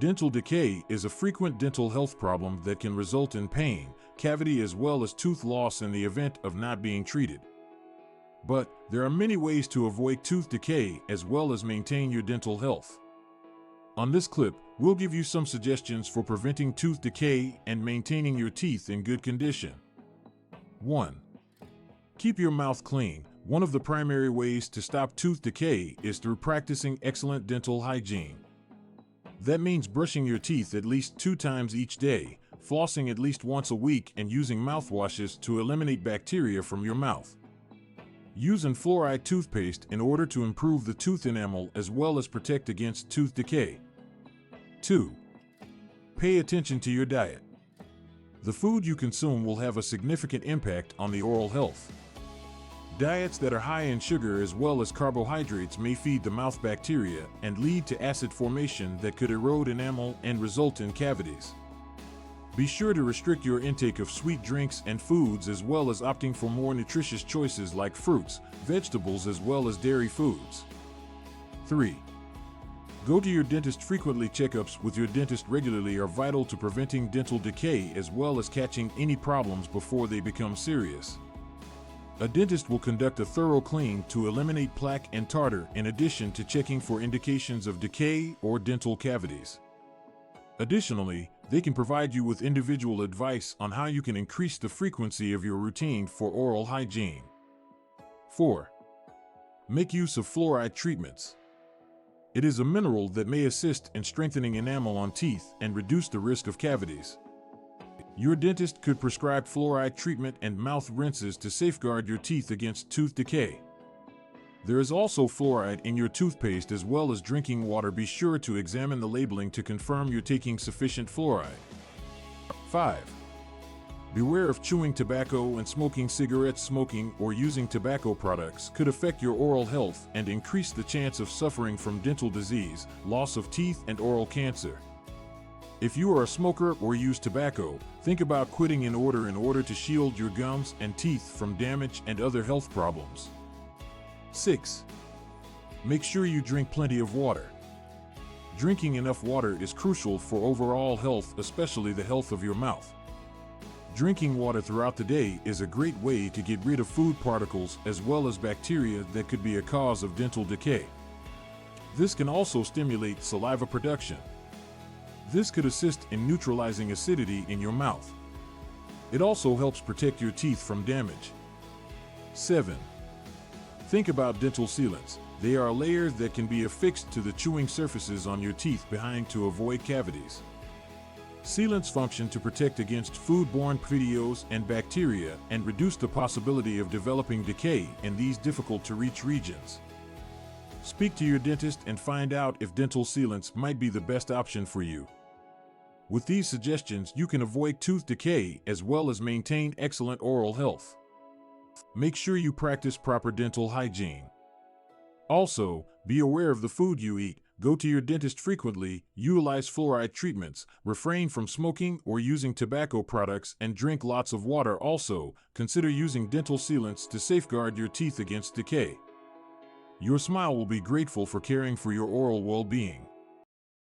Dental decay is a frequent dental health problem that can result in pain, cavity, as well as tooth loss in the event of not being treated. But there are many ways to avoid tooth decay as well as maintain your dental health. On this clip, we'll give you some suggestions for preventing tooth decay and maintaining your teeth in good condition. 1. Keep your mouth clean. One of the primary ways to stop tooth decay is through practicing excellent dental hygiene. That means brushing your teeth at least 2 times each day, flossing at least once a week, and using mouthwashes to eliminate bacteria from your mouth. Using fluoride toothpaste in order to improve the tooth enamel as well as protect against tooth decay. 2. Pay attention to your diet. The food you consume will have a significant impact on the oral health. Diets that are high in sugar as well as carbohydrates may feed the mouth bacteria and lead to acid formation that could erode enamel and result in cavities. Be sure to restrict your intake of sweet drinks and foods as well as opting for more nutritious choices like fruits, vegetables, as well as dairy foods. 3. Go to your dentist frequently. Checkups with your dentist regularly are vital to preventing dental decay as well as catching any problems before they become serious. A dentist will conduct a thorough clean to eliminate plaque and tartar in addition to checking for indications of decay or dental cavities. Additionally, they can provide you with individual advice on how you can increase the frequency of your routine for oral hygiene. 4. Make use of fluoride treatments. It is a mineral that may assist in strengthening enamel on teeth and reduce the risk of cavities. Your dentist could prescribe fluoride treatment and mouth rinses to safeguard your teeth against tooth decay. There is also fluoride in your toothpaste as well as drinking water. Be sure to examine the labeling to confirm you're taking sufficient fluoride. 5. Beware of chewing tobacco and smoking cigarettes. Smoking or using tobacco products could affect your oral health and increase the chance of suffering from dental disease, loss of teeth, and oral cancer. If you are a smoker or use tobacco, think about quitting in order to shield your gums and teeth from damage and other health problems. 6. Make sure you drink plenty of water. Drinking enough water is crucial for overall health, especially the health of your mouth. Drinking water throughout the day is a great way to get rid of food particles as well as bacteria that could be a cause of dental decay. This can also stimulate saliva production. This could assist in neutralizing acidity in your mouth. It also helps protect your teeth from damage. 7. Think about dental sealants. They are layers that can be affixed to the chewing surfaces on your teeth behind to avoid cavities. Sealants function to protect against foodborne pathogens and bacteria and reduce the possibility of developing decay in these difficult-to-reach regions. Speak to your dentist and find out if dental sealants might be the best option for you. With these suggestions, you can avoid tooth decay as well as maintain excellent oral health. Make sure you practice proper dental hygiene. Also, be aware of the food you eat. Go to your dentist frequently, utilize fluoride treatments, refrain from smoking or using tobacco products, and drink lots of water. Also, consider using dental sealants to safeguard your teeth against decay. Your smile will be grateful for caring for your oral well-being.